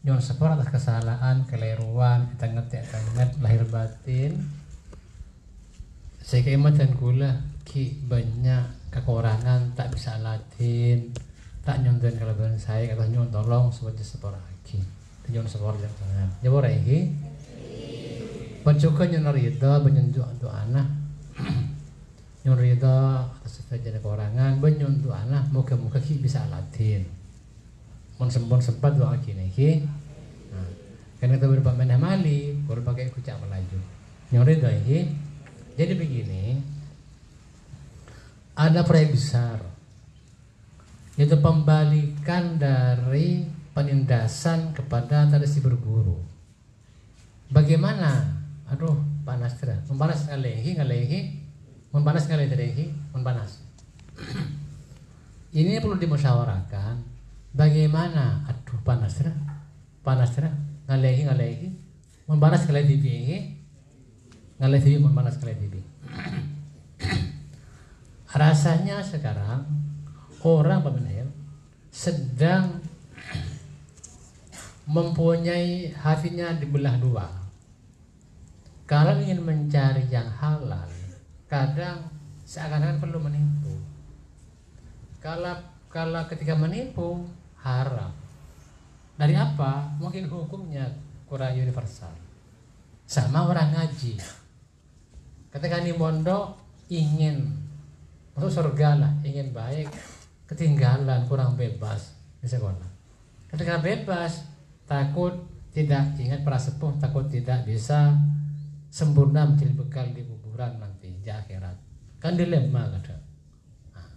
Nyon sepor atas kesalahan, keliruan, etanget lahir batin. Saya keimatan gula ki banyak kekurangan, tak bisa latih, tak nyonton kelebihan saya, kata nyon tolong sebagai sepor lagi. Nyon sepor jangan. Jawab lagi. Pencukup nyon rida benyenjuk untuk anak. Nyon rida atas terjadi kekurangan, benyen untuk anak. Moga-moga ki bisa latih. Mon sempat doa gini ki. Nah, karena kita berpakai mali, baru pakai kucak melaju. Nyori doa ki. Jadi begini, ada proyek besar, yaitu pembalikan dari penindasan kepada tradisi berguru. Bagaimana? Aduh, panas terus. Mempanas ngalehi, mempanas ngalehi, mempanas. Ini perlu dimusyawarahkan. Bagaimana? Aduh, panas terus, ngalehi, mempanas ngalehi, ngalehi, mempanas ngalehi. Rasanya sekarang orang pemenel sedang mempunyai hatinya dibelah dua. Kalau ingin mencari yang halal, kadang seakan-akan perlu menipu. Kalau ketika menipu haram. Dari apa? Mungkin hukumnya kurang universal. Sama orang ngaji. Ketika di mondok ingin masuk surga lah, ingin baik, ketinggalan, kurang bebas di sekolah. Ketika bebas, takut tidak ingat para sepuh, takut tidak bisa sempurna menjadi bekal di kuburan nanti di akhirat. Kan dilema kadang. Nah,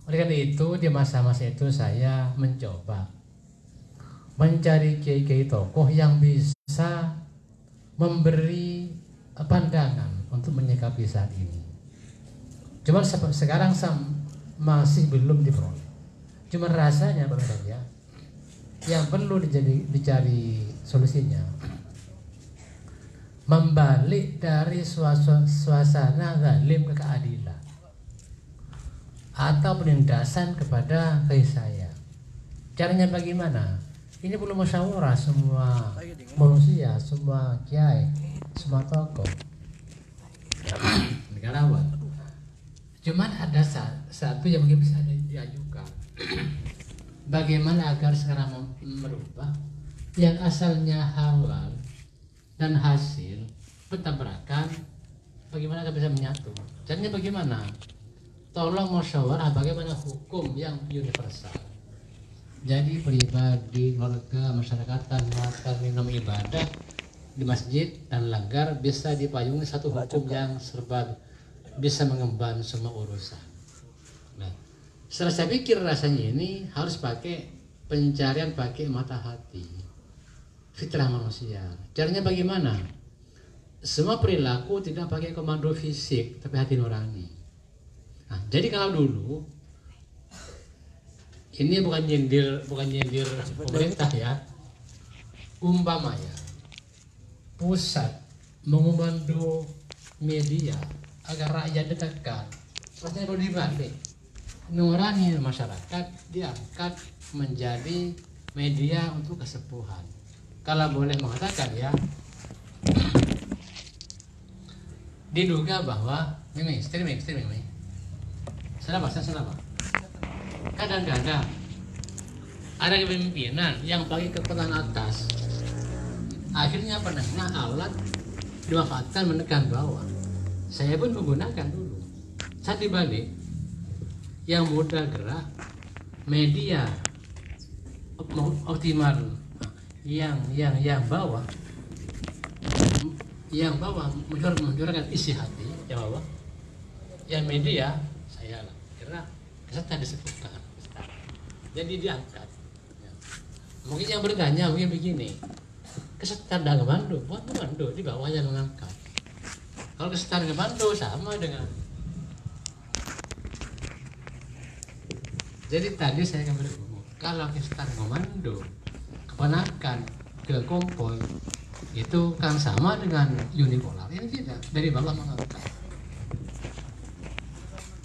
oleh karena itu di masa-masa itu saya mencoba mencari kiai-kiai tokoh yang bisa memberi pandangan untuk menyikapi saat ini. Cuman sekarang masih belum diperoleh. Cuman rasanya Bapak saja yang perlu dicari solusinya membalik dari suasana zalim ke keadilan atau penindasan kepada saya. Caranya bagaimana? Ini perlu musyawarah semua manusia, semua kiai, semua tokoh, negarawan. Cuman ada satu yang mungkin bisa diajukan. Bagaimana agar sekarang merubah yang asalnya halal dan hasil bertabrakan, bagaimana agar bisa menyatu? Caranya bagaimana? Tolong musyawarah bagaimana hukum yang universal. Jadi pribadi, keluarga, masyarakat, makan, minum, ibadah di masjid dan langgar bisa dipayungi satu hukum yang serba bisa mengemban semua urusan. Nah, setelah saya pikir rasanya ini harus pakai pencarian pakai mata hati, fitrah manusia. Caranya bagaimana? Semua perilaku tidak pakai komando fisik, tapi hati nurani. Nah, jadi kalau dulu ini bukan nyindir pemerintah ya. Umpamanya pusat mengomando media agar rakyat ditekan, rasanya perlu dibalik. Nurani masyarakat diangkat menjadi media untuk kesepuhan. Kalau boleh mengatakan ya, diduga bahwa ini streaming. Salah apa? Kadang-kadang ada kepemimpinan yang pakai kekuatan atas, akhirnya penengah alat dimanfaatkan menekan bawah. Saya pun menggunakan dulu. Saat dibalik, yang mudah gerak, media optimal, yang bawah mencurahkan isi hati, yang bawah, yang media saya kira kesetan disebutkan. Jadi diangkat. Mungkin yang bertanya mungkin begini, kesetan dalam komando, buat komando di bawahnya mengangkat. Kalau kesetaraan komando sama dengan. Jadi tadi saya akan berumur, kalau kesetaraan komando keponakan ke kompol itu kan sama dengan unipolar. Ini tidak, dari bawah mengangkat.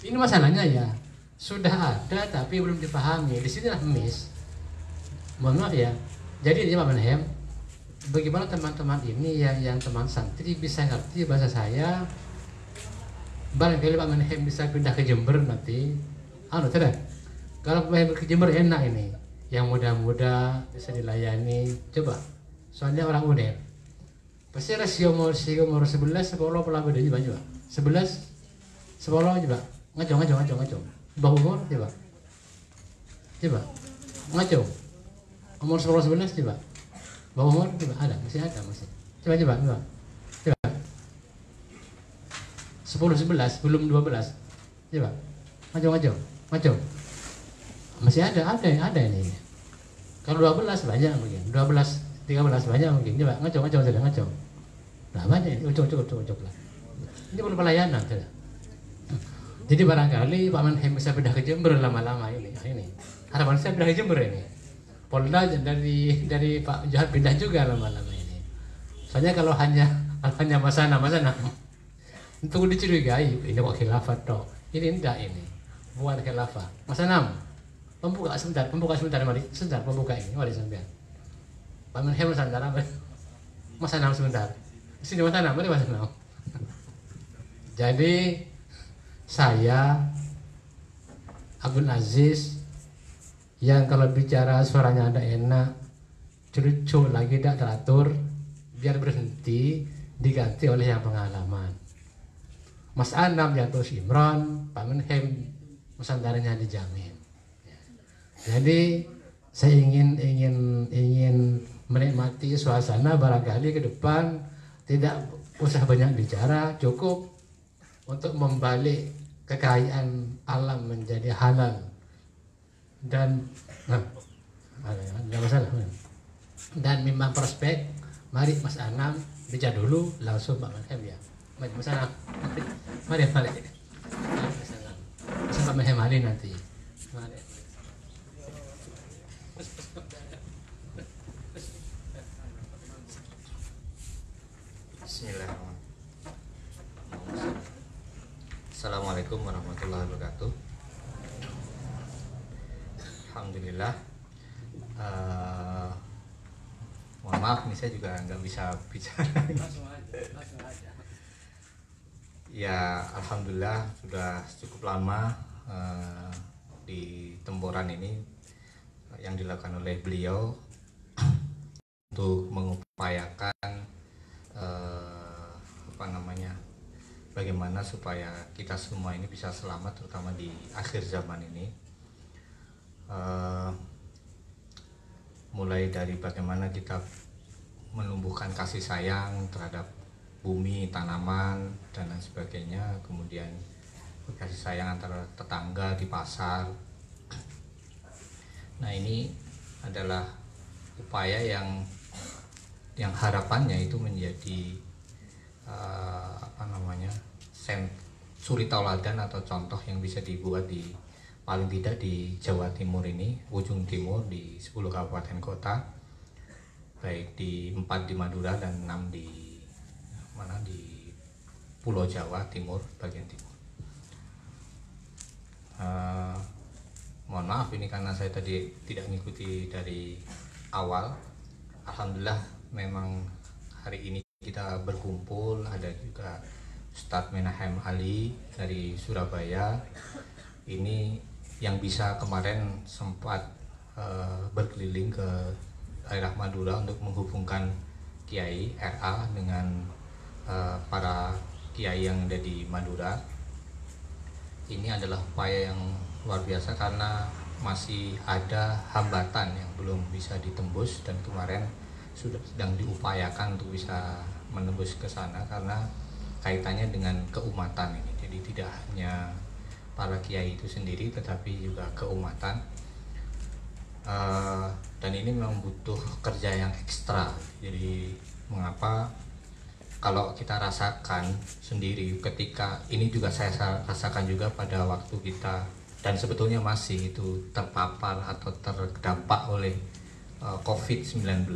Ini masalahnya ya, sudah ada tapi belum dipahami. Di sinilah miss. Mohon maaf ya, Jadi ini Pak Menhem, bagaimana teman-teman ini yang teman santri bisa ngerti bahasa saya. Barangkali Pak Menhem bisa pindah ke Jember nanti. Tidak? Kalau Pak Menhem ke Jember enak ini. Yang muda-muda bisa dilayani. Coba. Soalnya orang UNER. Pasti rasio umur 11, 10 pola bedanya banyak. 11, 10 coba. Ngacung. Bawah umur coba. Coba. Ngacung. Umur 10, 11 coba. Bawah umur coba. Ada, masih. Coba. 10, 11, belum 12. Coba. Ngacung. Masih ada ini. Kalau 12 banyak mungkin. 12, 13 banyak mungkin. Coba ngacung. Nah, banyak ini. Ucuk lah. Ini perlu pelayanan sudah. Jadi barangkali Pak Menhem bisa pindah ke Jember lama-lama ini. Nah, ini. Harapan saya pindah ke Jember ini. Polda dari Pak Jahat pindah juga lama-lama ini. Soalnya kalau hanya Mas Anam untuk dicurigai ini kok khilafah toh. Ini enggak ini. Bukan khilafah. Mas Anam, pembuka sebentar mari. Sebentar pembuka ini mari sampean. Pak Menhem sebentar. Mas Anam sebentar. Sini Mas Anam, mari Mas Anam. Jadi saya Abdul Aziz yang kalau bicara suaranya ada enak, lucu lagi tidak teratur, biar berhenti diganti oleh yang pengalaman. Mas Anam yang terus Imron, Pak Menhem nusantaranya dijamin. Jadi saya ingin menikmati suasana, barangkali ke depan tidak usah banyak bicara, cukup untuk membalik kekayaan alam menjadi halal dan nggak masalah. Dan memang prospek, mari Mas Anam bicara dulu, langsung Pak Menhem ya. Mari Mas Anam, mari Mas Anam, Pak Menhem hari nanti. Mari. Bismillahirrahmanirrahim. Assalamualaikum warahmatullahi wabarakatuh. Alhamdulillah. Mohon maaf nih, saya juga nggak bisa bicara. Langsung aja. Ya, alhamdulillah sudah cukup lama di temporan ini yang dilakukan oleh beliau untuk mengupayakan bagaimana supaya kita semua ini bisa selamat, terutama di akhir zaman ini. Mulai dari bagaimana kita menumbuhkan kasih sayang terhadap bumi, tanaman, dan lain sebagainya, kemudian kasih sayang antara tetangga di pasar. Nah, ini adalah upaya yang harapannya itu menjadi suri tauladan atau contoh yang bisa dibuat di paling tidak di Jawa Timur ini, ujung timur di 10 kabupaten kota, baik di 4 di Madura dan 6 di Pulau Jawa Timur, bagian timur. Mohon maaf ini karena saya tadi tidak mengikuti dari awal. Alhamdulillah memang hari ini kita berkumpul, ada juga Ustadz Menahem Ali dari Surabaya. Ini yang bisa kemarin sempat berkeliling ke daerah Madura untuk menghubungkan Kiai RA dengan para Kiai yang ada di Madura. Ini adalah upaya yang luar biasa karena masih ada hambatan yang belum bisa ditembus, dan kemarin sedang diupayakan untuk bisa menembus ke sana karena kaitannya dengan keumatan ini. Jadi tidak hanya para kiai itu sendiri tetapi juga keumatan, dan ini memang butuh kerja yang ekstra. Jadi mengapa kalau kita rasakan sendiri, ketika ini juga saya rasakan juga pada waktu kita, dan sebetulnya masih itu terpapar atau terdampak oleh COVID-19.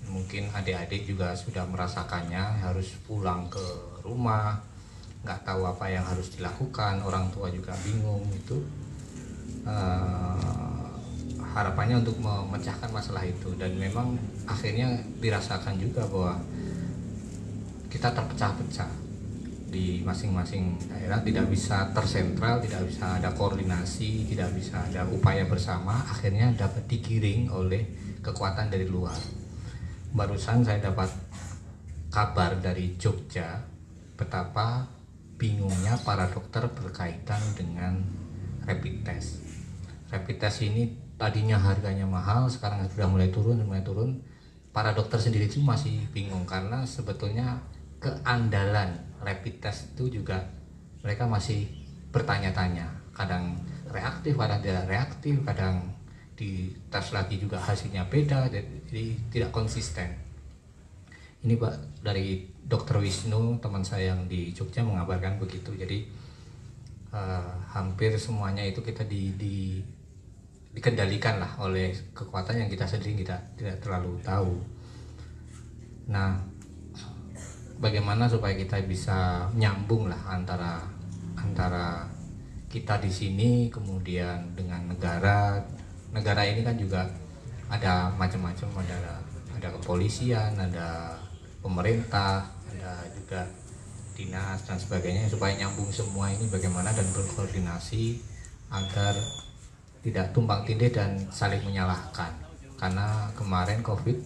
Mungkin adik-adik juga sudah merasakannya, harus pulang ke rumah, nggak tahu apa yang harus dilakukan, orang tua juga bingung. Itu harapannya untuk memecahkan masalah itu, dan memang akhirnya dirasakan juga bahwa kita terpecah-pecah di masing-masing daerah, tidak bisa tersentral, tidak bisa ada koordinasi, tidak bisa ada upaya bersama, akhirnya dapat digiring oleh kekuatan dari luar. Barusan saya dapat kabar dari Jogja betapa bingungnya para dokter berkaitan dengan rapid test. Rapid test ini tadinya harganya mahal, sekarang sudah mulai turun. Para dokter sendiri itu masih bingung karena sebetulnya keandalan rapid test itu juga mereka masih bertanya-tanya. Kadang reaktif, kadang tidak reaktif, kadang di tes lagi juga hasilnya beda, jadi tidak konsisten. Ini Pak dari Dokter Wisnu, teman saya yang di Jogja mengabarkan begitu. Jadi hampir semuanya itu kita dikendalikan lah oleh kekuatan yang kita sendiri tidak terlalu tahu. Nah, bagaimana supaya kita bisa nyambung lah antara kita di sini kemudian dengan negara ini kan juga ada macam-macam, ada kepolisian, ada pemerintah, ada juga dinas dan sebagainya, supaya nyambung semua ini bagaimana dan berkoordinasi agar tidak tumpang tindih dan saling menyalahkan. Karena kemarin COVID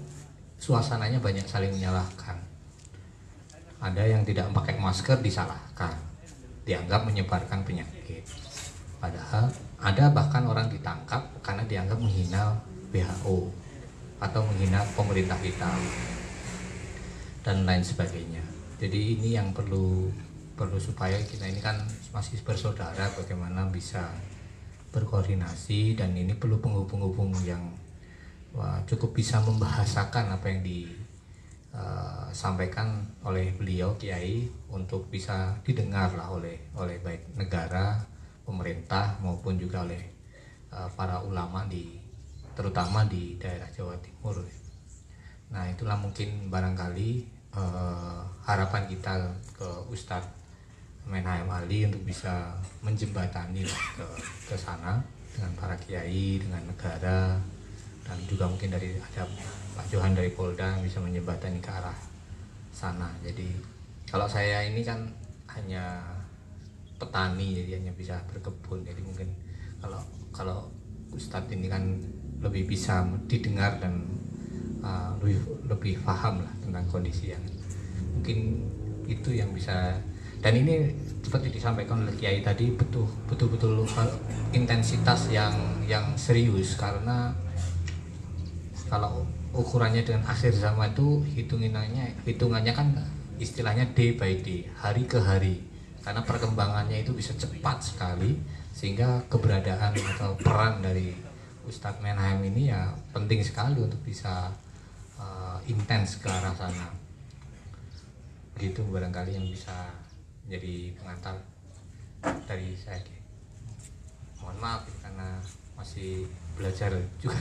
suasananya banyak saling menyalahkan. Ada yang tidak pakai masker disalahkan, dianggap menyebarkan penyakit. Padahal ada bahkan orang ditangkap karena dianggap menghina WHO atau menghina pemerintah kita dan lain sebagainya. Jadi ini yang perlu supaya kita ini kan masih bersaudara, bagaimana bisa berkoordinasi, dan ini perlu penghubung-hubung yang cukup bisa membahasakan apa yang disampaikan oleh beliau Kiai untuk bisa didengar lah oleh baik negara, pemerintah maupun juga oleh para ulama terutama di daerah Jawa Timur. Nah, itulah mungkin barangkali harapan kita ke Ustadz Menhaim Ali untuk bisa menjembatani ke sana dengan para kiai, dengan negara, dan juga mungkin dari ada Pak Johan dari Polda yang bisa menjembatani ke arah sana. Jadi kalau saya ini kan hanya petani, jadi hanya bisa berkebun. Jadi mungkin kalau Ustadz ini kan lebih bisa didengar dan lebih paham lah tentang kondisi yang mungkin itu yang bisa. Dan ini seperti disampaikan oleh Kiai tadi, betul-betul intensitas yang serius, karena kalau ukurannya dengan akhir zaman itu hitungannya kan istilahnya day by day, hari ke hari, karena perkembangannya itu bisa cepat sekali, sehingga keberadaan atau peran dari Ustadz Menhaim ini ya penting sekali untuk bisa intens ke arah sana. Begitu barangkali yang bisa menjadi pengantar dari saya. Mohon maaf karena masih belajar juga.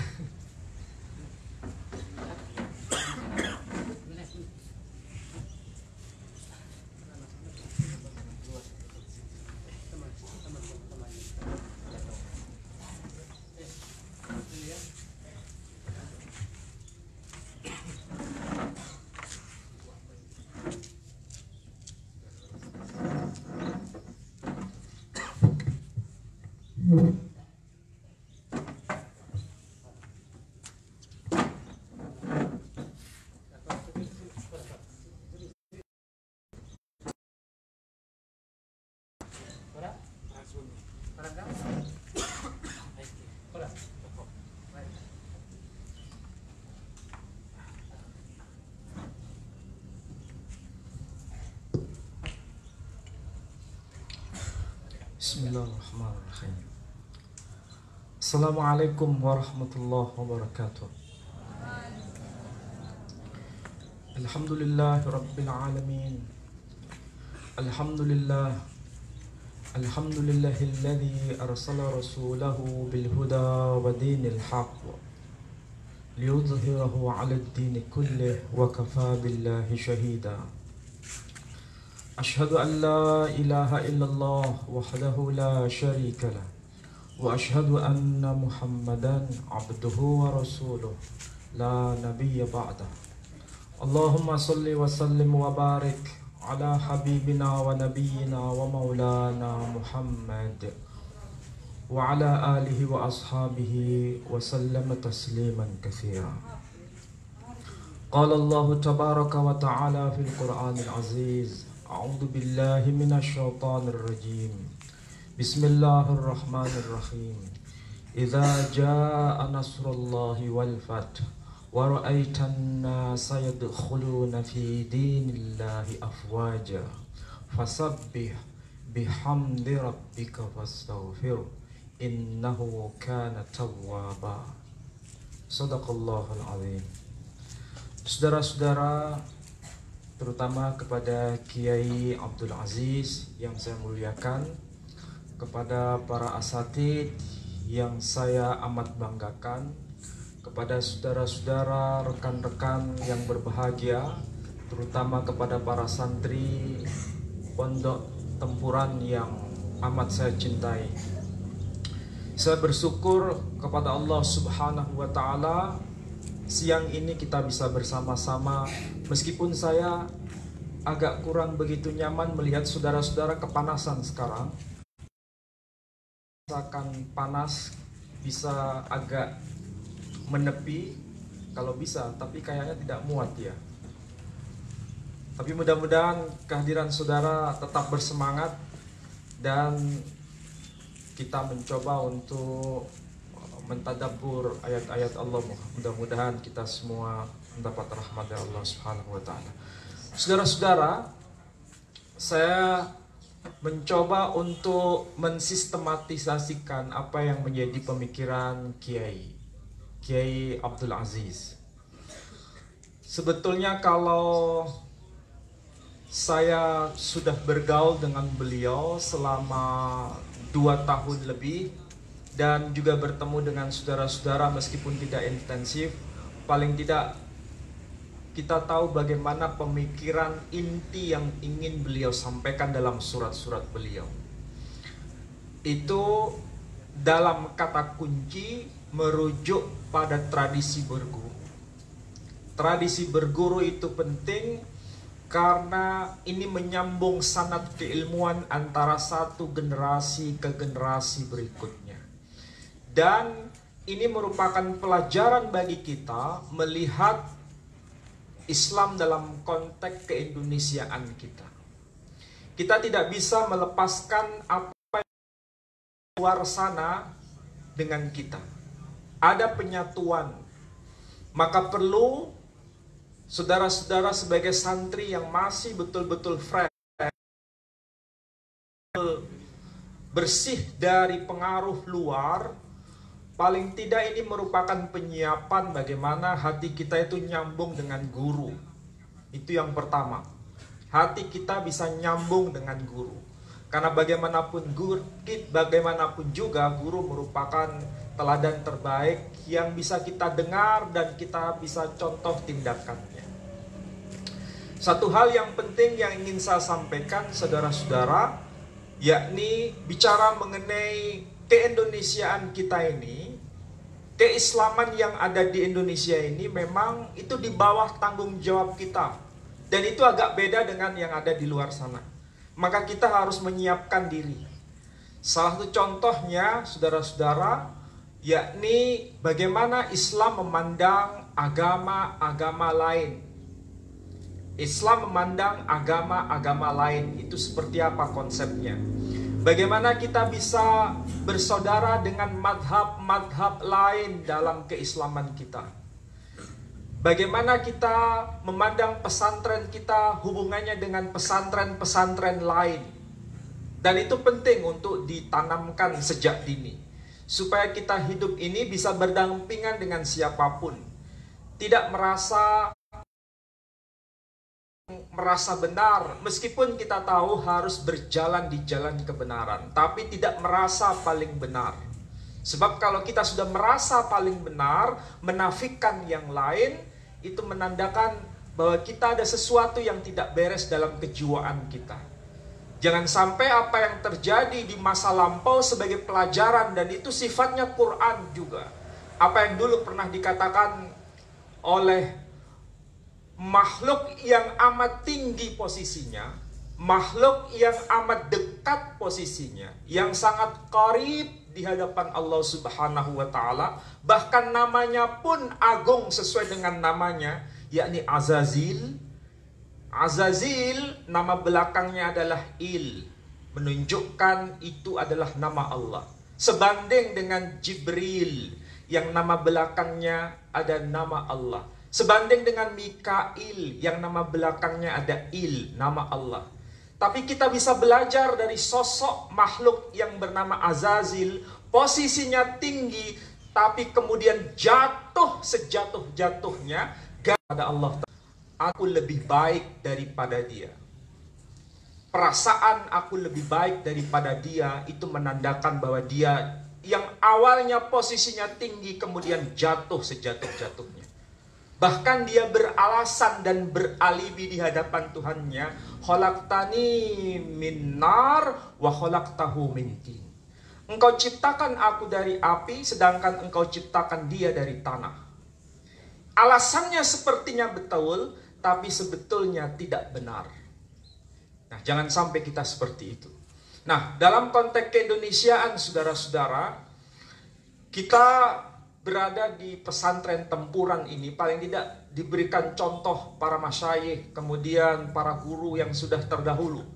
Bismillahirrahmanirrahim. Assalamualaikum warahmatullahi wabarakatuh. Alhamdulillahi rabbil alamin. Alhamdulillahilladzi arsala rasulahu bil huda wa dinil haqq liyudhhirahu 'ala ad-din kullih wa kafa billahi shahida. Ashhadu an la ilaha illallah wahdahu la sharika lah وأشهد أن محمدا عبده ورسوله لا نبي بعده اللهم صل وسلم وبارك على حبيبنا ونبينا ومولانا محمد وعلى آله وأصحابه وسلم تسليما كثيرا قال الله تبارك وتعالى في القرآن العزيز أعوذ بالله من الشيطان الرجيم بسم الله الرحمن الرحيم إذا جاء نصر الله والفتح ورأيت الناس يدخلون في دين الله أفواجا فسبح بحمد ربك واستغفره إنه كان توابا صدق الله العظيم. Saudara-saudara, terutama kepada Kiai Abdul Aziz yang saya muliakan, kepada para asatid yang saya amat banggakan, kepada saudara-saudara, rekan-rekan yang berbahagia, terutama kepada para santri pondok tempuran yang amat saya cintai. Saya bersyukur kepada Allah Subhanahu wa Ta'ala, siang ini kita bisa bersama-sama, meskipun saya agak kurang begitu nyaman melihat saudara-saudara kepanasan sekarang. Rasakan panas, bisa agak menepi kalau bisa, tapi kayaknya tidak muat ya. Tapi mudah-mudahan kehadiran saudara tetap bersemangat dan kita mencoba untuk mentadabbur ayat-ayat Allah. Mudah-mudahan kita semua mendapat rahmat dari Allah Subhanahu wa Ta'ala. Saudara-saudara, saya mencoba untuk mensistematisasikan apa yang menjadi pemikiran Kiai Abdul Aziz. Sebetulnya kalau saya sudah bergaul dengan beliau selama 2 tahun lebih dan juga bertemu dengan saudara-saudara meskipun tidak intensif, paling tidak kita tahu bagaimana pemikiran inti yang ingin beliau sampaikan dalam surat-surat beliau. Itu dalam kata kunci merujuk pada tradisi berguru. Tradisi berguru itu penting karena ini menyambung sanad keilmuan antara satu generasi ke generasi berikutnya. Dan ini merupakan pelajaran bagi kita melihat Islam dalam konteks keindonesiaan kita. Kita tidak bisa melepaskan apa yang di luar sana dengan kita. Ada penyatuan. Maka perlu saudara-saudara sebagai santri yang masih betul-betul fresh, bersih dari pengaruh luar, paling tidak ini merupakan penyiapan bagaimana hati kita itu nyambung dengan guru. Itu yang pertama. Hati kita bisa nyambung dengan guru. Karena bagaimanapun juga guru merupakan teladan terbaik yang bisa kita dengar dan kita bisa contoh tindakannya. Satu hal yang penting yang ingin saya sampaikan saudara-saudara, yakni bicara mengenai keindonesiaan kita ini, keislaman yang ada di Indonesia ini memang itu di bawah tanggung jawab kita. Dan itu agak beda dengan yang ada di luar sana. Maka kita harus menyiapkan diri. Salah satu contohnya, saudara-saudara, yakni bagaimana Islam memandang agama-agama lain. Islam memandang agama-agama lain itu seperti apa konsepnya. Bagaimana kita bisa bersaudara dengan madhab-madhab lain dalam keislaman kita. Bagaimana kita memandang pesantren kita hubungannya dengan pesantren-pesantren lain. Dan itu penting untuk ditanamkan sejak dini. Supaya kita hidup ini bisa berdampingan dengan siapapun. Tidak merasa benar, meskipun kita tahu harus berjalan di jalan kebenaran, tapi tidak merasa paling benar. Sebab kalau kita sudah merasa paling benar, menafikan yang lain, itu menandakan bahwa kita ada sesuatu yang tidak beres dalam kejiwaan kita. Jangan sampai apa yang terjadi di masa lampau sebagai pelajaran, dan itu sifatnya Quran juga. Apa yang dulu pernah dikatakan oleh makhluk yang amat tinggi posisinya, makhluk yang amat dekat posisinya, yang sangat qarib di hadapan Allah Subhanahu wa Ta'ala, bahkan namanya pun agung sesuai dengan namanya, yakni Azazil. Azazil nama belakangnya adalah Il, menunjukkan itu adalah nama Allah. Sebanding dengan Jibril yang nama belakangnya ada nama Allah. Sebanding dengan Mikail yang nama belakangnya ada Il, nama Allah. Tapi kita bisa belajar dari sosok makhluk yang bernama Azazil, posisinya tinggi, tapi kemudian jatuh sejatuh-jatuhnya kepada Allah. Aku lebih baik daripada dia. Perasaan aku lebih baik daripada dia itu menandakan bahwa dia yang awalnya posisinya tinggi kemudian jatuh sejatuh-jatuhnya. Bahkan dia beralasan dan beralibi di hadapan Tuhannya, khalaqtani min nar wa khalaqtahu min tin. Engkau ciptakan aku dari api, sedangkan engkau ciptakan dia dari tanah. Alasannya sepertinya betul, tapi sebetulnya tidak benar. Nah, jangan sampai kita seperti itu. Nah, dalam konteks keindonesiaan, saudara-saudara, kita berada di pesantren Tempuran ini, paling tidak diberikan contoh para masyayikh, kemudian para guru yang sudah terdahulu.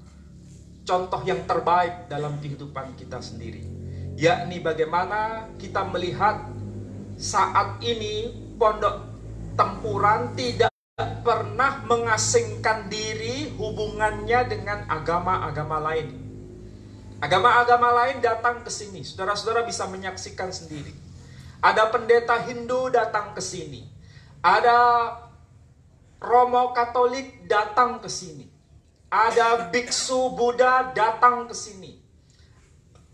Contoh yang terbaik dalam kehidupan kita sendiri. Yakni bagaimana kita melihat saat ini Pondok Tempuran tidak pernah mengasingkan diri hubungannya dengan agama-agama lain. Agama-agama lain datang ke sini. Saudara-saudara bisa menyaksikan sendiri. Ada pendeta Hindu datang ke sini. Ada Romo Katolik datang ke sini. Ada biksu Buddha datang ke sini.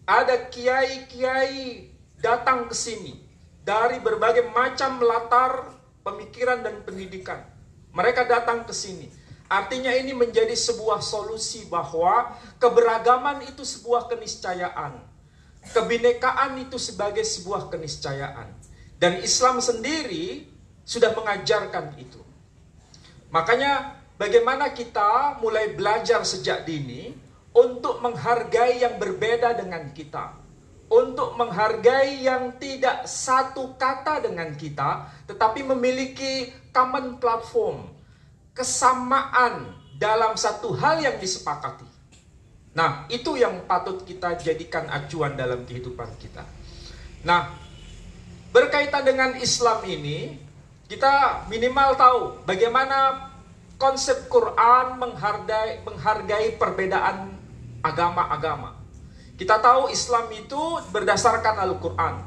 Ada kiai-kiai datang ke sini dari berbagai macam latar pemikiran dan pendidikan. Mereka datang ke sini. Artinya ini menjadi sebuah solusi bahwa keberagaman itu sebuah keniscayaan. Kebinekaan itu sebagai sebuah keniscayaan. Dan Islam sendiri sudah mengajarkan itu. Makanya bagaimana kita mulai belajar sejak dini untuk menghargai yang berbeda dengan kita. Untuk menghargai yang tidak satu kata dengan kita, tetapi memiliki common platform, kesamaan dalam satu hal yang disepakati. Nah, itu yang patut kita jadikan acuan dalam kehidupan kita. Nah, berkaitan dengan Islam ini, kita minimal tahu bagaimana konsep Quran menghargai perbedaan agama-agama. Kita tahu Islam itu berdasarkan Al-Quran,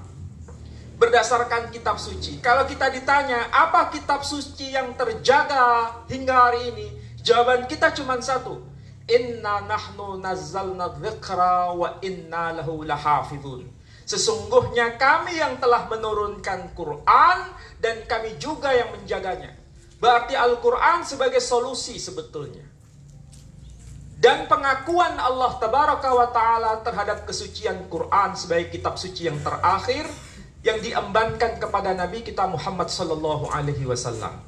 berdasarkan kitab suci. Kalau kita ditanya, apa kitab suci yang terjaga hingga hari ini? Jawaban kita cuma satu. Inna nahnu nazzalna dzikra wa inna lahu lahafizun. Sesungguhnya kami yang telah menurunkan Quran dan kami juga yang menjaganya. Berarti Al-Quran sebagai solusi sebetulnya. Dan pengakuan Allah Tabaraka wa Ta'ala terhadap kesucian Quran sebagai kitab suci yang terakhir yang diembankan kepada Nabi kita Muhammad Sallallahu Alaihi Wasallam.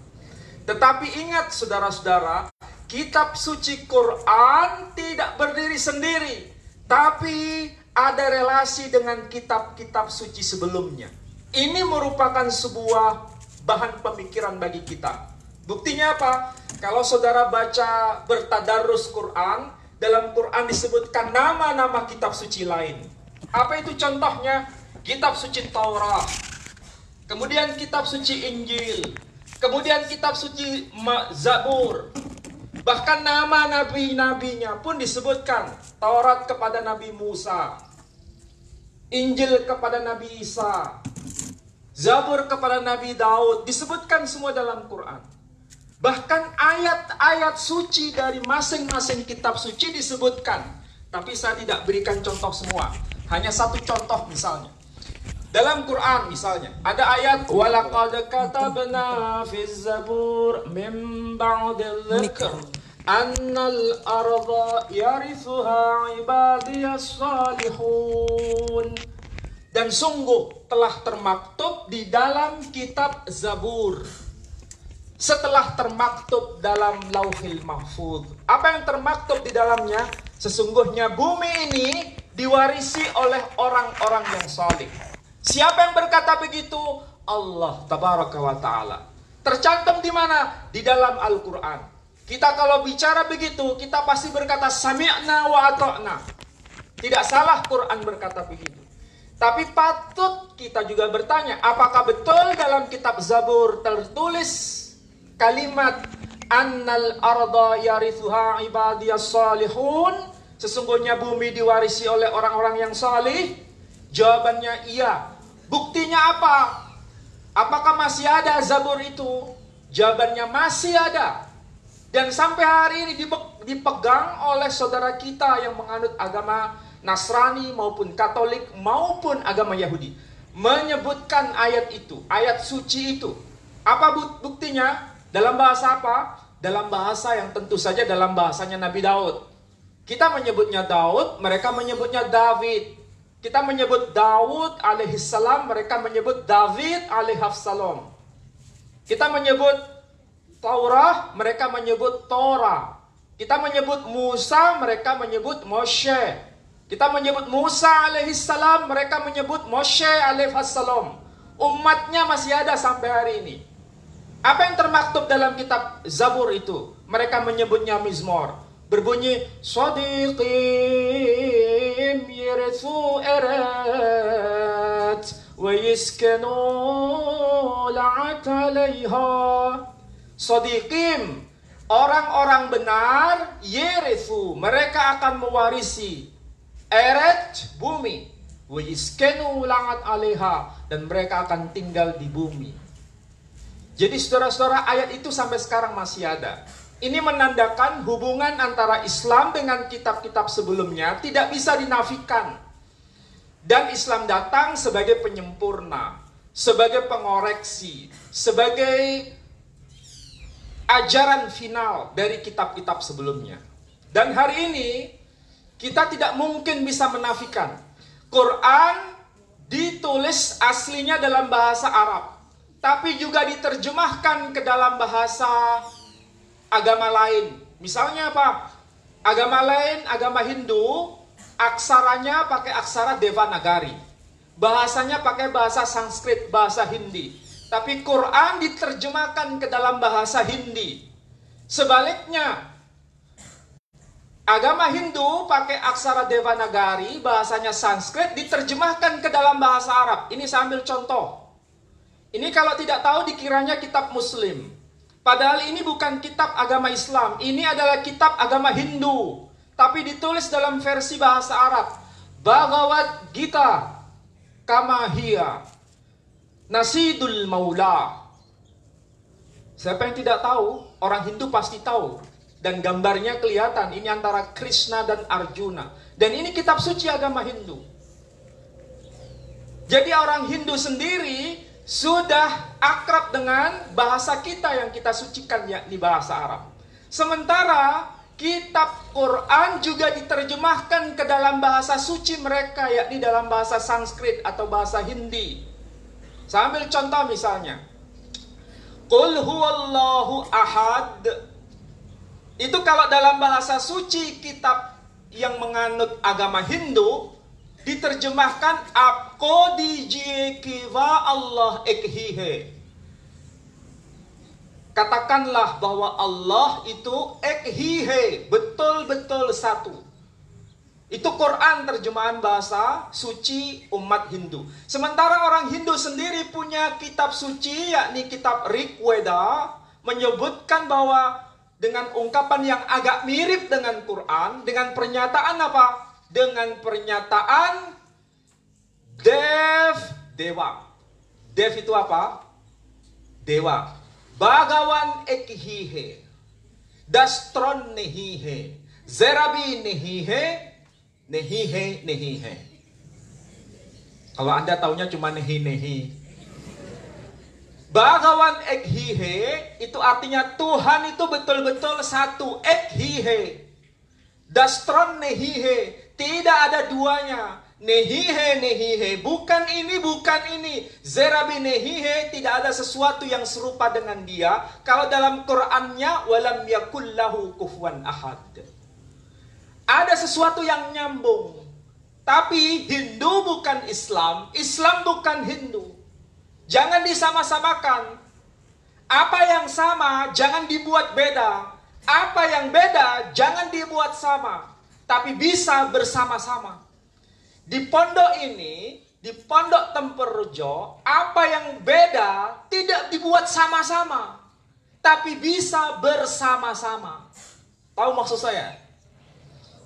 Tetapi ingat saudara-saudara, kitab suci Quran tidak berdiri sendiri, tapi ada relasi dengan kitab-kitab suci sebelumnya. Ini merupakan sebuah bahan pemikiran bagi kita. Buktinya apa? Kalau saudara baca bertadarus Quran, dalam Quran disebutkan nama-nama kitab suci lain. Apa itu contohnya? Kitab suci Taurat, kemudian kitab suci Injil, kemudian kitab suci Zabur. Bahkan nama nabi-nabinya pun disebutkan. Taurat kepada Nabi Musa, Injil kepada Nabi Isa, Zabur kepada Nabi Daud, disebutkan semua dalam Quran. Bahkan ayat-ayat suci dari masing-masing kitab suci disebutkan. Tapi saya tidak berikan contoh semua. Hanya satu contoh misalnya. Dalam Quran misalnya, ada ayat وَلَقَدْ كَتَبْنَا فِي الزَّبُورِ مِنْ بَعْدِ الذِّكْرِ annal arda yarithuha ibadiyas salihun. Dan sungguh telah termaktub di dalam kitab Zabur, setelah termaktub dalam Lauhil Mahfuz. Apa yang termaktub di dalamnya? Sesungguhnya bumi ini diwarisi oleh orang-orang yang saleh. Siapa yang berkata begitu? Allah tabaraka wa ta'ala. Tercantum di mana? Di dalam Al-Quran. Kita kalau bicara begitu, kita pasti berkata sami'na wa ata'na. Tidak salah Quran berkata begitu. Tapi patut kita juga bertanya, apakah betul dalam kitab Zabur tertulis kalimat annal arda yarithuha ibadiyas salihun? Sesungguhnya bumi diwarisi oleh orang-orang yang salih? Jawabannya iya. Buktinya apa? Apakah masih ada Zabur itu? Jawabannya masih ada. Dan sampai hari ini dipegang oleh saudara kita yang menganut agama Nasrani maupun Katolik maupun agama Yahudi. Menyebutkan ayat itu, ayat suci itu. Apa buktinya? Dalam bahasa apa? Dalam bahasa yang tentu saja dalam bahasanya Nabi Daud. Kita menyebutnya Daud, mereka menyebutnya David. Kita menyebut Daud alaihissalam, mereka menyebut David alaihissalam. Kita menyebut Taurah, mereka menyebut Torah. Kita menyebut Musa, mereka menyebut Moshe. Kita menyebut Musa alaihissalam, mereka menyebut Moshe alaihissalam. Umatnya masih ada sampai hari ini. Apa yang termaktub dalam kitab Zabur itu? Mereka menyebutnya Mizmor. Berbunyi Sadiqim yirithu erat wa yiskanu la'at alaiha. Sadiqim, orang-orang benar, yirithu, mereka akan mewarisi eret, bumi, wa yiskanu la'at alaiha, dan mereka akan tinggal di bumi. Jadi saudara-saudara, ayat itu sampai sekarang masih ada. Ini menandakan hubungan antara Islam dengan kitab-kitab sebelumnya tidak bisa dinafikan. Dan Islam datang sebagai penyempurna, sebagai pengoreksi, sebagai ajaran final dari kitab-kitab sebelumnya. Dan hari ini kita tidak mungkin bisa menafikan. Quran ditulis aslinya dalam bahasa Arab, tapi juga diterjemahkan ke dalam bahasa agama lain. Misalnya apa? Agama lain, agama Hindu, aksaranya pakai aksara Devanagari. Bahasanya pakai bahasa Sanskrit, bahasa Hindi. Tapi Quran diterjemahkan ke dalam bahasa Hindi. Sebaliknya, agama Hindu pakai aksara Devanagari, bahasanya Sanskrit, diterjemahkan ke dalam bahasa Arab. Ini saya ambil contoh. Ini kalau tidak tahu dikiranya kitab Muslim. Padahal ini bukan kitab agama Islam. Ini adalah kitab agama Hindu. Tapi ditulis dalam versi bahasa Arab. Bhagavad Gita Kamahia Nasidul Maula. Siapa yang tidak tahu? Orang Hindu pasti tahu. Dan gambarnya kelihatan. Ini antara Krishna dan Arjuna. Dan ini kitab suci agama Hindu. Jadi orang Hindu sendiri sudah akrab dengan bahasa kita yang kita sucikan, yakni bahasa Arab. Sementara kitab Quran juga diterjemahkan ke dalam bahasa suci mereka, yakni dalam bahasa Sanskrit atau bahasa Hindi. Saya ambil contoh misalnya. Qul huwallahu ahad. Itu kalau dalam bahasa suci kitab yang menganut agama Hindu, diterjemahkan Apko dijiye kiva Allah ekhihe. Katakanlah bahwa Allah itu ekhihe, betul-betul satu. Itu Quran terjemahan bahasa suci umat Hindu. Sementara orang Hindu sendiri punya kitab suci, yakni kitab Rigveda, menyebutkan bahwa dengan ungkapan yang agak mirip dengan Quran, dengan pernyataan apa? Dengan pernyataan Dewa. Dev itu apa? Dewa. Bhagawan ekhihe, Dastron nehihe, Zerabi nehihe, nehihe. Kalau Anda taunya cuma nehi. Bagawan ekhihe itu artinya Tuhan itu betul-betul satu. Ekhihe. Dastron nehihe. Tidak ada duanya. Nehihe nehihe. Bukan ini, bukan ini. Zerabi nehihe. Tidak ada sesuatu yang serupa dengan dia. Kalau dalam Qur'annya walam yakullahu kufuwan ahad. Ada sesuatu yang nyambung. Tapi Hindu bukan Islam, Islam bukan Hindu. Jangan disama-samakan. Apa yang sama jangan dibuat beda. Apa yang beda jangan dibuat sama. Tapi bisa bersama-sama. Di pondok ini, di pondok Temperrejo, apa yang beda tidak dibuat sama-sama. Tapi bisa bersama-sama. Tahu maksud saya?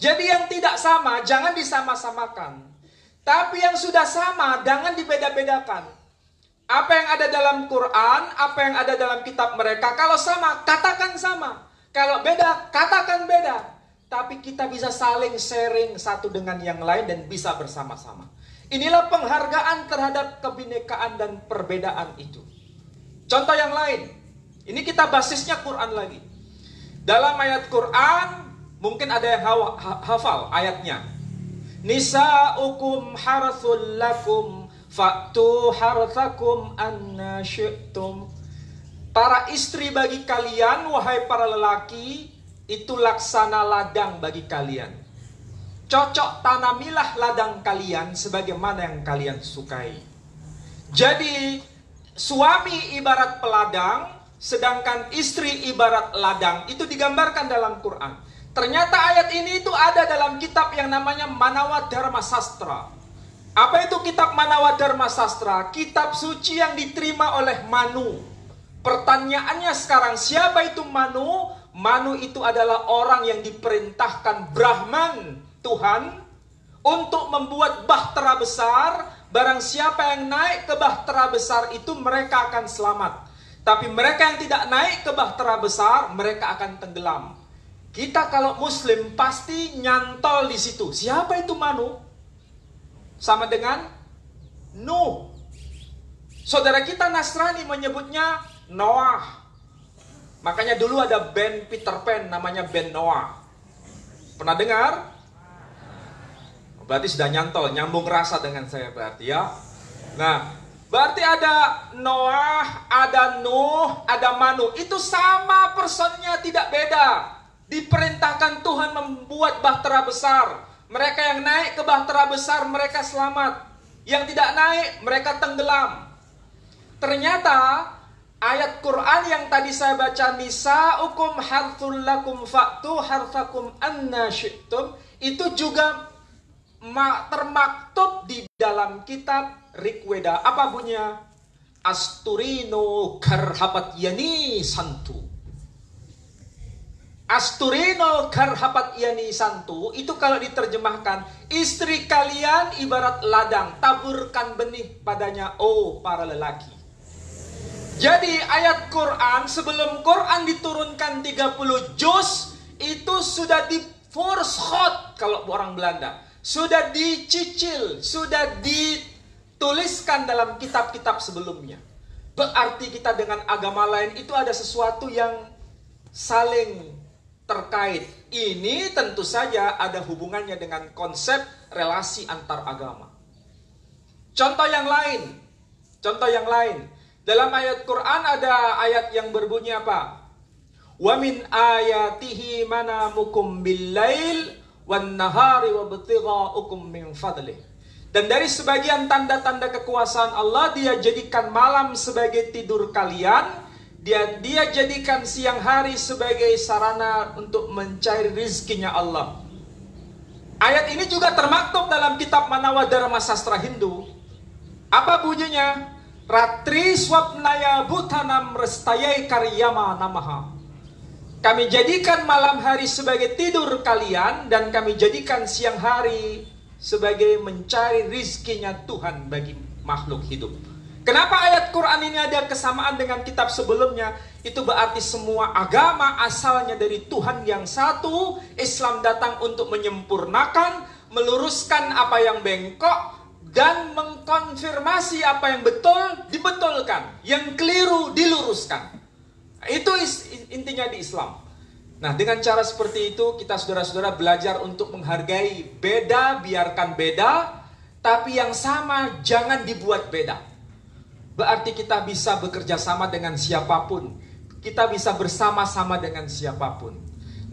Jadi yang tidak sama jangan disama-samakan. Tapi yang sudah sama jangan dibeda-bedakan. Apa yang ada dalam Quran, apa yang ada dalam kitab mereka. Kalau sama, katakan sama. Kalau beda, katakan beda. Tapi kita bisa saling sharing satu dengan yang lain dan bisa bersama-sama. Inilah penghargaan terhadap kebinekaan dan perbedaan itu. Contoh yang lain. Ini kita basisnya Quran lagi. Dalam ayat Quran, mungkin ada yang hafal ayatnya. Nisa'ukum harthul lakum fa'tu harthakum anna syi'tum. Para istri bagi kalian, wahai para lelaki, itu laksana ladang bagi kalian. Cocok tanamilah ladang kalian sebagaimana yang kalian sukai. Jadi, suami ibarat peladang, sedangkan istri ibarat ladang. Itu digambarkan dalam Quran. Ternyata ayat ini itu ada dalam kitab yang namanya Manawa Dharma Sastra. Apa itu kitab Manawa Dharma Sastra? Kitab suci yang diterima oleh Manu. Pertanyaannya sekarang, siapa itu Manu? Manu itu adalah orang yang diperintahkan Brahman, Tuhan, untuk membuat bahtera besar. Barang siapa yang naik ke bahtera besar itu mereka akan selamat. Tapi mereka yang tidak naik ke bahtera besar, mereka akan tenggelam. Kita kalau Muslim pasti nyantol di situ. Siapa itu Manu? Sama dengan Nuh. Saudara kita Nasrani menyebutnya Noah. Makanya dulu ada band Peter Pan namanya band Noah. Pernah dengar? Berarti sudah nyantol, nyambung rasa dengan saya berarti ya. Nah, berarti ada Noah, ada Nuh, ada Manu. Itu sama personnya, tidak beda. Diperintahkan Tuhan membuat bahtera besar. Mereka yang naik ke bahtera besar, mereka selamat. Yang tidak naik, mereka tenggelam. Ternyata ayat Quran yang tadi saya baca, Nisa'ukum harthul lakum fa'tu harthakum anna syi'tum, itu juga termaktub di dalam kitab Rigveda. Apa bunyinya? Asturino karhapat yani santu. Asturino karhapat yani santu, itu kalau diterjemahkan, istri kalian ibarat ladang, taburkan benih padanya, oh para lelaki. Jadi ayat Quran, sebelum Quran diturunkan 30 juz, itu sudah di force hot kalau orang Belanda. Sudah dicicil, sudah dituliskan dalam kitab-kitab sebelumnya. Berarti kita dengan agama lain itu ada sesuatu yang saling terkait. Ini tentu saja ada hubungannya dengan konsep relasi antar agama. Contoh yang lain. Dalam ayat Quran ada ayat yang berbunyi apa? Wa min ayatihi manamukum bil-lail wan nahari wa ibtigha'ukum min fadlih. Dan dari sebagian tanda-tanda kekuasaan Allah, Dia jadikan malam sebagai tidur kalian. Dia jadikan siang hari sebagai sarana untuk mencari rizkinya Allah. Ayat ini juga termaktub dalam kitab Manawa Dharma Sastra Hindu. Apa bunyinya? Ratri swapnaya bhutanam restayai karyama namaha. Kami jadikan malam hari sebagai tidur kalian, dan kami jadikan siang hari sebagai mencari rizkinya Tuhan bagi makhluk hidup. Kenapa ayat Quran ini ada kesamaan dengan kitab sebelumnya? Itu berarti semua agama asalnya dari Tuhan yang satu. Islam datang untuk menyempurnakan, meluruskan apa yang bengkok, dan mengkonfirmasi apa yang betul dibetulkan, yang keliru diluruskan. Itu intinya di Islam. Nah, dengan cara seperti itu kita saudara-saudara belajar untuk menghargai beda, biarkan beda, tapi yang sama jangan dibuat beda. Berarti kita bisa bekerja sama dengan siapapun. Kita bisa bersama-sama dengan siapapun.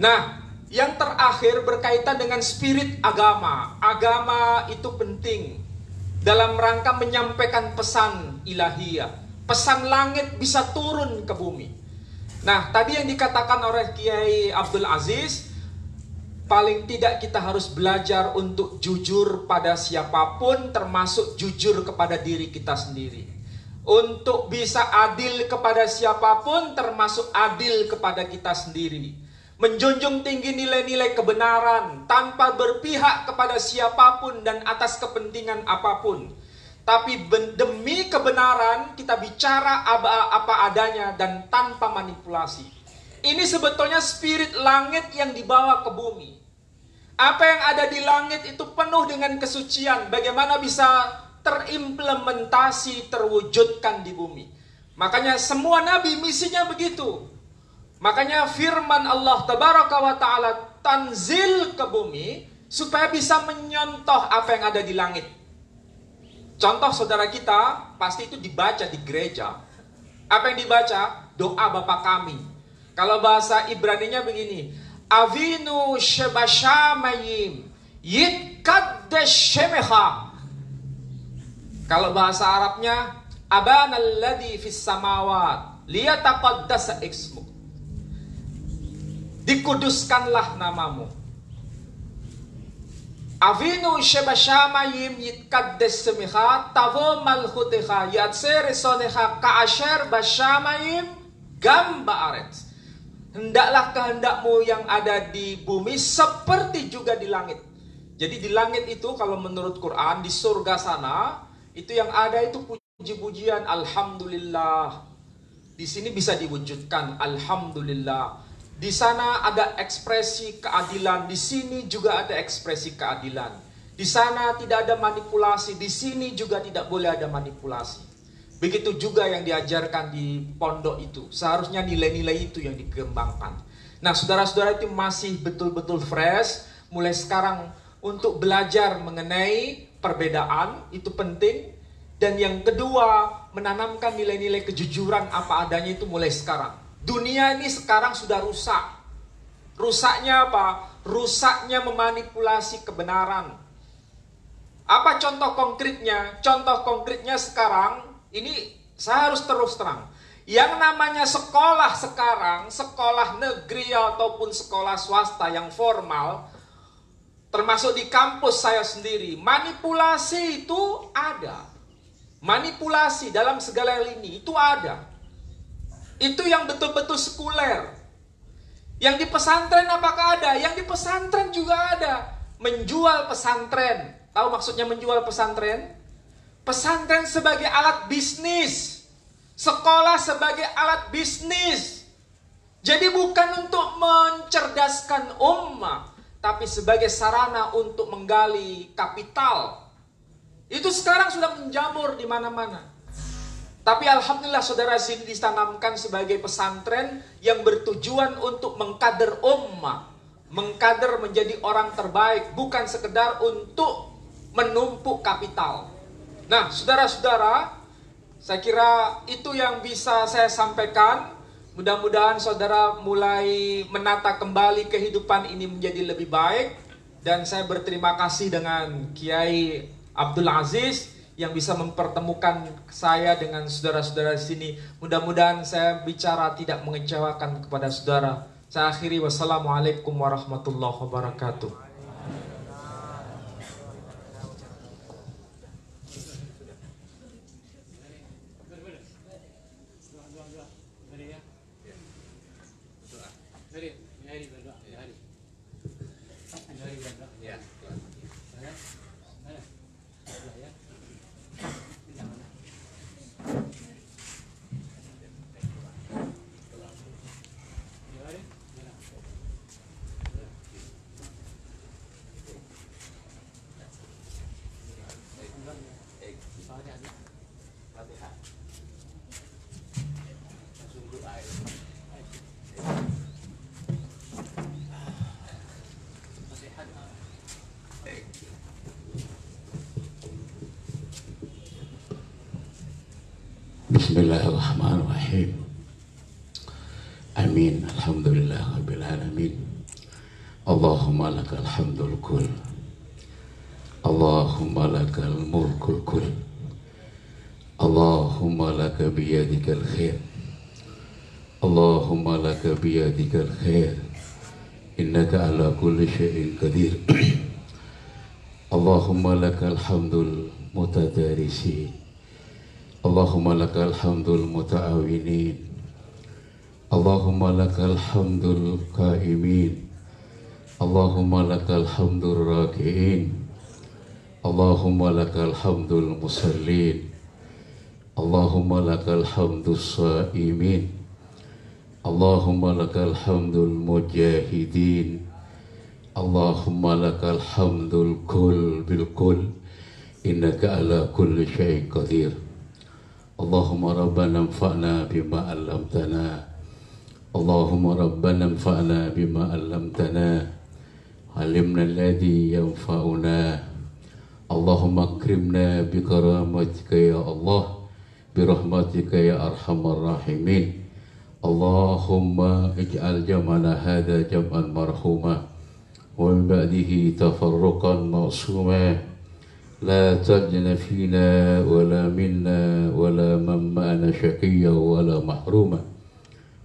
Nah, yang terakhir berkaitan dengan spirit agama. Agama itu penting dalam rangka menyampaikan pesan ilahiyah. Pesan langit bisa turun ke bumi. Nah, tadi yang dikatakan oleh Kiai Abdul Aziz, paling tidak kita harus belajar untuk jujur pada siapapun, termasuk jujur kepada diri kita sendiri. Untuk bisa adil kepada siapapun, termasuk adil kepada kita sendiri. Menjunjung tinggi nilai-nilai kebenaran, tanpa berpihak kepada siapapun dan atas kepentingan apapun. Tapi demi kebenaran kita bicara apa adanya dan tanpa manipulasi. Ini sebetulnya spirit langit yang dibawa ke bumi. Apa yang ada di langit itu penuh dengan kesucian. Bagaimana bisa terimplementasi, terwujudkan di bumi. Makanya semua nabi misinya begitu. Makanya firman Allah Tabaraka wa Ta'ala tanzil ke bumi supaya bisa menyontoh apa yang ada di langit. Contoh saudara kita pasti itu dibaca di gereja. Apa yang dibaca? Doa Bapa kami. Kalau bahasa Ibraninya begini, Avinu shebashamayim yitkaddesh shemecha. Kalau bahasa Arabnya, Abana alladhi fis samawat liyataqaddasa ismuk. Dikuduskanlah namamu. Avinu shebashamayim yitkaddesh shemecha tavo malchutecha yatsere sonecha ka'asher bashamayim gam ba'aretz. Hendaklah kehendakmu yang ada di bumi seperti juga di langit. Jadi di langit itu kalau menurut Quran, di surga sana, itu yang ada itu puji-pujian Alhamdulillah. Di sini bisa diwujudkan Alhamdulillah. Di sana ada ekspresi keadilan, di sini juga ada ekspresi keadilan. Di sana tidak ada manipulasi, di sini juga tidak boleh ada manipulasi. Begitu juga yang diajarkan di pondok itu. Seharusnya nilai-nilai itu yang dikembangkan. Nah, saudara-saudara itu masih betul-betul fresh. Mulai sekarang untuk belajar mengenai perbedaan, itu penting. Dan yang kedua, menanamkan nilai-nilai kejujuran apa adanya itu mulai sekarang. Dunia ini sekarang sudah rusak. Rusaknya apa? Rusaknya memanipulasi kebenaran. Apa contoh konkretnya? Contoh konkretnya sekarang, ini saya harus terus terang. Yang namanya sekolah sekarang, sekolah negeri ataupun sekolah swasta yang formal, termasuk di kampus saya sendiri, manipulasi itu ada. Manipulasi dalam segala lini itu ada. Itu yang betul-betul sekuler. Yang di pesantren apakah ada? Yang di pesantren juga ada. Menjual pesantren. Tahu maksudnya menjual pesantren? Pesantren sebagai alat bisnis. Sekolah sebagai alat bisnis. Jadi bukan untuk mencerdaskan ummah, tapi sebagai sarana untuk menggali kapital. Itu sekarang sudah menjamur di mana-mana. Tapi alhamdulillah saudara sini ditanamkan sebagai pesantren yang bertujuan untuk mengkader ummah. Mengkader menjadi orang terbaik, bukan sekedar untuk menumpuk kapital. Nah, saudara-saudara, saya kira itu yang bisa saya sampaikan. Mudah-mudahan saudara mulai menata kembali kehidupan ini menjadi lebih baik. Dan saya berterima kasih dengan Kiai Abdul Aziz yang bisa mempertemukan saya dengan saudara-saudara di sini. Mudah-mudahan saya bicara tidak mengecewakan kepada saudara. Saya akhiri, wassalamualaikum warahmatullahi wabarakatuh. Gracias. Bismillahirrahmanirrahim. Amin. Alhamdulillah rabbil alamin. Allahumma lakal hamdul kull. Allahumma lakal mulkul kull. Allahumma laka biyadikal khair. Allahumma laka biyadikal khair. Innaka ala kulli syai'in qadir. Allahumma lakal hamdul mutadarisi. Allahumma lakal hamdul mutaawinin. Allahumma lakal hamdul qaimin. Allahumma lakal hamdul raki'in. Allahumma lakal hamdul musallin. Allahumma lakal hamdus saimin. Allahumma lakal hamdul mujahidin. Allahumma lakal hamdul kul bil kul. Innaka ala kulli syai'in qadir. Allahumma rabbana anfa'na bima 'allamtana. Allahumma rabbana anfa'na bima 'allamtana. 'Allimna alladhi yanfa'una. Allahumma akrimna bi karamatika ya Allah, bi rahmatika ya arhamar rahimin. Allahumma ij'al jam'ana hadha jam'an marhuma wa min ba'dihi tafarruqan ma'suma. لا تجن فينا ولا منا ولا من معنا شقيا ولا محروما.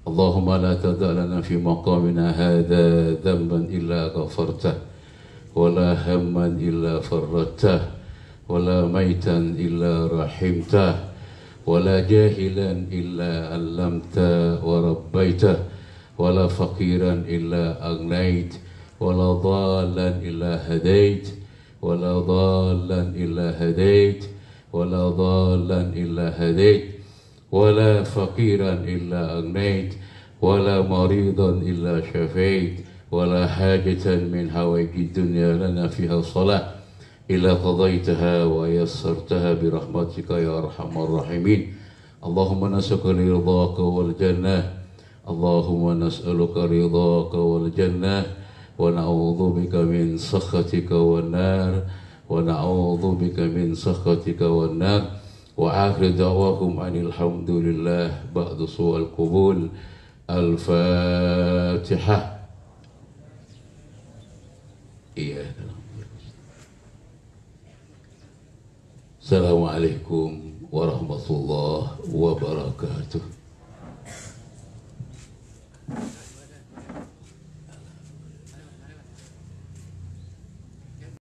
اللهم لا تدع لنا في مقامنا هذا ذنبا إلا غفرته ولا هما إلا فرجته ولا ميتا إلا رحمته ولا جاهلا إلا علمته وربيته ولا فقيرا إلا أغنيت ولا ضالا إلا هديت ولا ضالا إلا هديت ولا ضالا إلا هديت ولا فقيرا إلا أغنيت ولا مريضا إلا شفيت ولا حاجة من حوائج الدنيا لنا فيها صلاة إلا قضيتها ويسرتها برحمتك يا أرحم الراحمين. اللهم نسألك رضاك والجنة. اللهم نسألك رضاك والجنة ونعوذ بك من سخطك والنار ونعوذ بك من سخطك والنار. وآخر دعواكم أن الحمد لله بعد سوء القبول. الفاتحة. Assalamualaikum warahmatullahi wabarakatuh.